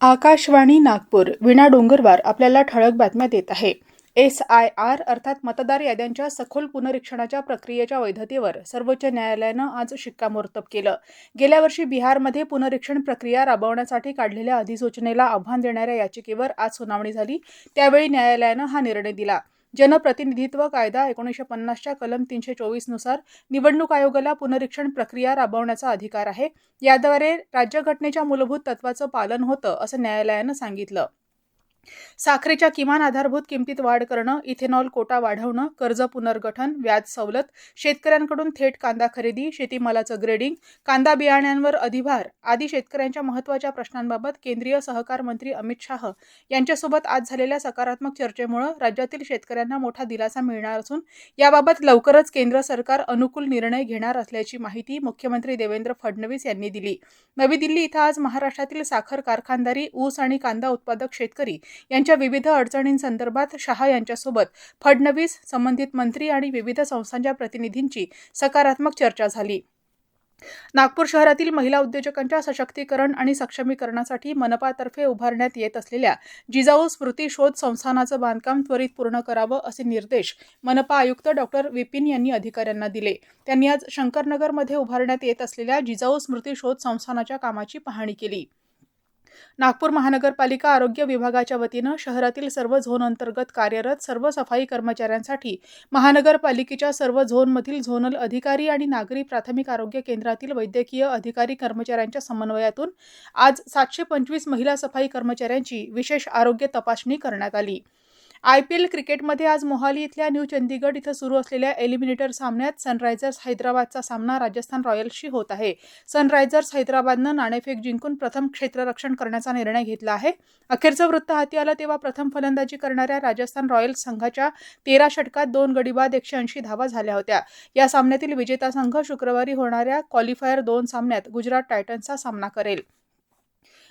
आकाशवाणी नागपूर वीणा डोंगरवार आपल्याला ठळक बातम्या देत आहे. SIR अर्थात मतदार याद्यांच्या सखोल पुनरीक्षणाच्या प्रक्रियेच्या वैधतेवर सर्वोच्च न्यायालयानं आज शिक्कामोर्तब केलं. गेल्या वर्षी बिहारमध्ये पुनरीक्षण प्रक्रिया राबवण्यासाठी काढलेल्या अधिसूचनेला आव्हान देणाऱ्या याचिकेवर आज सुनावणी झाली. त्यावेळी न्यायालयानं हा निर्णय दिला. जनप्रतिनिधित्व कायदा 1950च्या कलम 324 नुसार निवडणूक आयोगाला पुनरीक्षण प्रक्रिया राबवण्याचा अधिकार आहे. याद्वारे राज्यघटनेच्या मूलभूत तत्वाचं पालन होतं, असं न्यायालयानं सांगितलं. साखरेच्या किमान आधारभूत किमतीत वाढ करणं, इथेनॉल कोटा वाढवणं, कर्ज पुनर्गठन, व्याज सवलत, शेतकऱ्यांकडून थेट कांदा खरेदी, शेतीमालाचं ग्रेडिंग, कांदा बियाण्यांवर अधिभार आदी शेतकऱ्यांच्या महत्त्वाच्या प्रश्नांबाबत केंद्रीय सहकार मंत्री अमित शाह यांच्यासोबत आज झालेल्या सकारात्मक चर्चेमुळे राज्यातील शेतकऱ्यांना मोठा दिलासा मिळणार असून याबाबत लवकरच केंद्र सरकार अनुकूल निर्णय घेणार असल्याची माहिती मुख्यमंत्री देवेंद्र फडणवीस यांनी दिली. नवी दिल्ली इथं आज महाराष्ट्रातील साखर कारखानदारी, ऊस आणि कांदा उत्पादक शेतकरी यांच्या विविध अडचणींसंदर्भात शाह यांच्यासोबत फडणवीस, संबंधित मंत्री आणि विविध संस्थांच्या प्रतिनिधींची सकारात्मक चर्चा झाली. नागपूर शहरातील महिला उद्योजकांच्या सशक्तीकरण आणि सक्षमीकरणासाठी मनपातर्फे उभारण्यात येत असलेल्या जिजाऊ स्मृती शोध संस्थानाचं बांधकाम त्वरित पूर्ण करावं असे निर्देश मनपा आयुक्त डॉ. विपिन यांनी अधिकाऱ्यांना दिले. त्यांनी आज शंकरनगरमध्ये उभारण्यात येत असलेल्या जिजाऊ स्मृती शोध संस्थानाच्या कामाची पाहणी केली. नागपूर महानगरपालिका आरोग्य विभागाच्या वतीनं शहरातील सर्व झोन अंतर्गत कार्यरत सर्व सफाई कर्मचाऱ्यांसाठी महानगरपालिकेच्या सर्व झोनमधील झोनल अधिकारी आणि नागरी प्राथमिक आरोग्य केंद्रातील वैद्यकीय अधिकारी कर्मचाऱ्यांच्या समन्वयातून आज 725 महिला सफाई कर्मचाऱ्यांची विशेष आरोग्य तपासणी करण्यात आली. IPL क्रिकेटमध्ये आज मोहाली इथल्या न्यू चंदीगड इथं सुरू असलेल्या एलिमिनेटर सामन्यात सनरायझर्स हैदराबादचा सामना राजस्थान रॉयल्सशी होत आहे. सनरायझर्स हैदराबादनं नाणेफेक जिंकून प्रथम क्षेत्ररक्षण करण्याचा निर्णय घेतला आहे. अखेरचं वृत्त हाती आलं तेव्हा प्रथम फलंदाजी करणाऱ्या राजस्थान रॉयल्स संघाच्या 13 षटकात 2 गडी बाद 180 धावा झाल्या होत्या. या सामन्यातील विजेता संघ शुक्रवारी होणाऱ्या क्वालिफायर 2 सामन्यात गुजरात टायटन्सचा सामना करेल.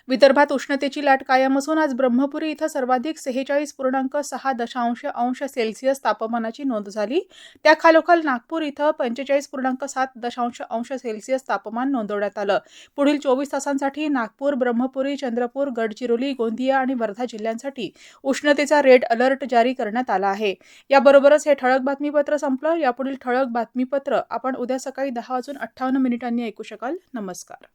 विदर्भात उष्णतेची लाट कायम असून आज ब्रह्मपुरी इथं सर्वाधिक 46.6 अंश सेल्सिअस तापमानाची नोंद झाली. त्याखालोखाल नागपूर इथं 45.7 अंश सेल्सिअस तापमान नोंदवण्यात आलं. पुढील 24 तासांसाठी नागपूर, ब्रह्मपुरी, चंद्रपूर, गडचिरोली, गोंदिया आणि वर्धा जिल्ह्यांसाठी उष्णतेचा रेड अलर्ट जारी करण्यात आला आहे. याबरोबरच हे ठळक बातमीपत्र संपलं. यापुढील ठळक बातमीपत्र आपण उद्या सकाळी 10:58 ऐकू शकाल. नमस्कार.